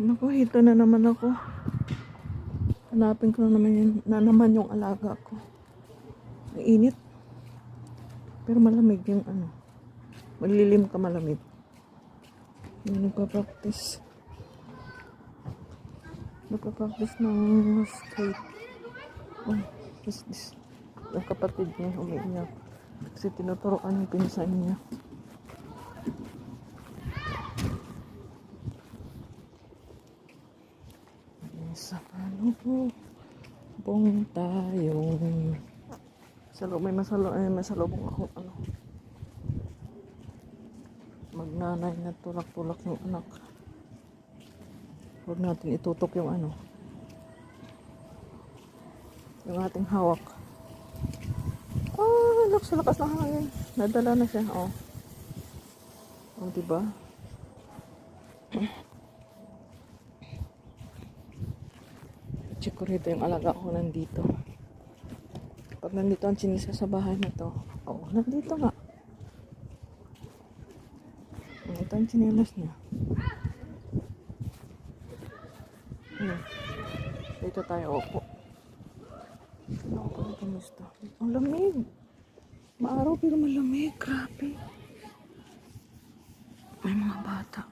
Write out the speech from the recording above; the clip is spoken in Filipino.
Naku, hito na naman ako. Hanapin ko na naman yung alaga ko. Mainit. Pero malamig yung ano. Malilim ka malamig. Yung nagpa-practice. Nagpa-practice ng skate. Oh, what's this? Yung kapatid niya umiiyak. Kasi tinuturoan yung pinsan niya. Sa paano tayong may masalubong ako ano magnanay na tulak-tulak ng anak. Huwag natin itutok yung ano yung ating hawak. Look, sa lakas ng hangin nadala na siya. Diba? Check ko rito yung alaga ko nandito. Pag nandito ang chinisa sa bahay na to. Nandito nga. Ito ang chinilas niya. Dito tayo opo. Ako pala kamusta? Ang lamig. Maaraw pero malamig. Grabe. May mga bata.